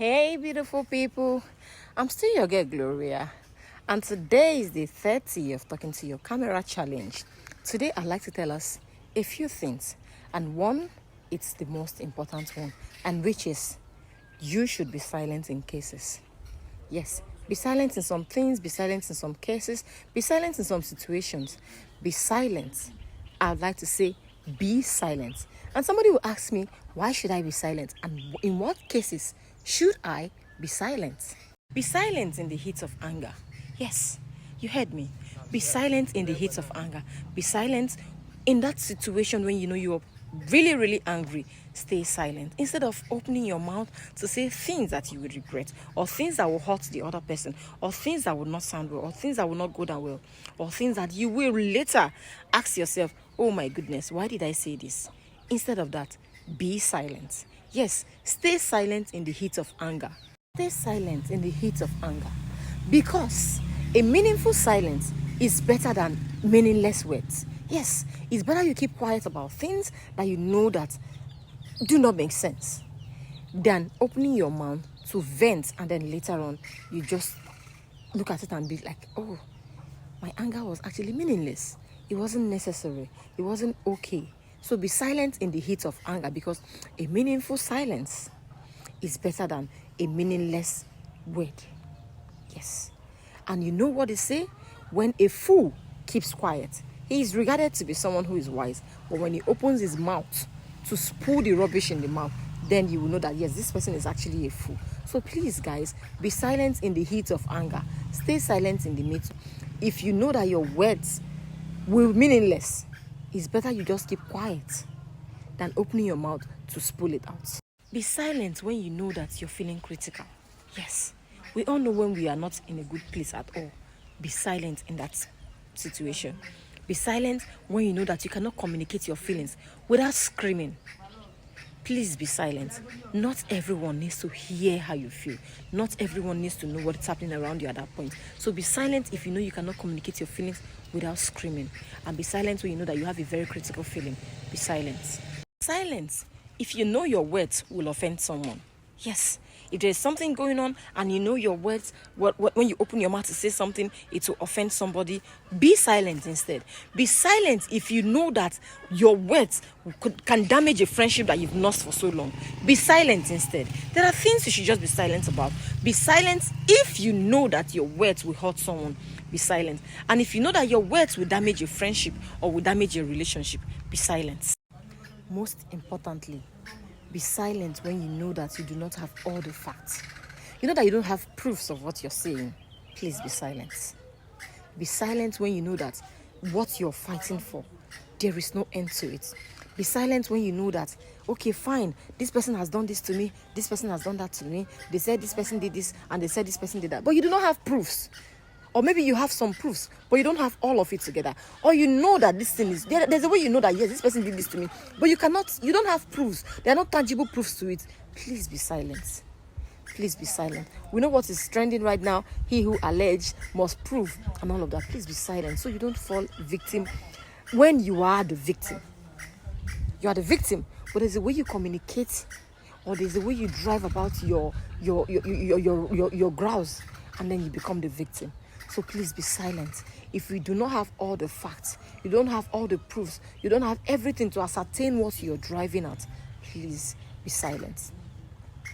Hey, beautiful people. I'm still your girl, Gloria. And today is the 30th of Talking to Your Camera Challenge. Today, I'd like to tell us a few things. And one, it's the most important one, and which is you should be silent in cases. Yes, be silent in some things, be silent in some cases, be silent in some situations. Be silent. I'd like to say, be silent. And somebody will ask me, why should I be silent? And in what cases should I be silent? Be silent in the heat of anger. Yes, you heard me. Be silent in the heat of anger. Be silent in that situation when you know you're really, really angry. Stay silent. Instead of opening your mouth to say things that you would regret, or things that will hurt the other person, or things that will not sound well, or things that will not go down well, or things that you will later ask yourself, oh my goodness, why did I say this? Instead of that, be silent. Yes, stay silent in the heat of anger. Stay silent in the heat of anger. Because a meaningful silence is better than meaningless words. Yes, it's better you keep quiet about things that you know that do not make sense than opening your mouth to vent, and then later on you just look at it and be like, oh, my anger was actually meaningless. It wasn't necessary. It wasn't okay. So be silent in the heat of anger, because a meaningful silence is better than a meaningless word. Yes. And you know what they say? When a fool keeps quiet, he is regarded to be someone who is wise. But when he opens his mouth to spew the rubbish in the mouth, then you will know that, yes, this person is actually a fool. So please, guys, be silent in the heat of anger. Stay silent in the midst. If you know that your words will be meaningless, it's better you just keep quiet than opening your mouth to spoil it out. Be silent when you know that you're feeling critical. Yes, we all know when we are not in a good place at all. Be silent in that situation. Be silent when you know that you cannot communicate your feelings without screaming. Please be silent. Not everyone needs to hear how you feel. Not everyone needs to know what's happening around you at that point. So be silent if you know you cannot communicate your feelings without screaming. And be silent when you know that you have a very critical feeling. Be silent. Silence if you know your words will offend someone. Yes, if there's something going on and you know your words, when you open your mouth to say something, it will offend somebody, be silent instead. Be silent if you know that your words can damage a friendship that you've lost for so long. Be silent instead. There are things you should just be silent about. Be silent if you know that your words will hurt someone. Be silent. And if you know that your words will damage a friendship or will damage a relationship, be silent. Most importantly, be silent when you know that you do not have all the facts. You know that you don't have proofs of what you're saying. Please be silent. Be silent when you know that what you're fighting for, there is no end to it. Be silent when you know that, okay, fine, this person has done this to me, this person has done that to me, they said this person did this, and they said this person did that, but you do not have proofs. Or maybe you have some proofs, but you don't have all of it together. Or you know that this thing is, there's a way you know that, yes, this person did this to me, but you don't have proofs. There are no tangible proofs to it. Please be silent. Please be silent. We know what is trending right now. He who alleged must prove, and all of that. Please be silent so you don't fall victim when you are the victim. You are the victim, but there's a way you communicate, or there's a way you drive about your grouse, and then you become the victim. So please be silent. If you do not have all the facts, you don't have all the proofs, you don't have everything to ascertain what you're driving at, please be silent.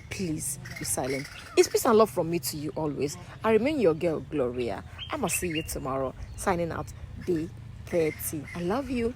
Please be silent. It's peace and love from me to you always. I remain your girl, Gloria. I'ma see you tomorrow. Signing out, day 30. I love you.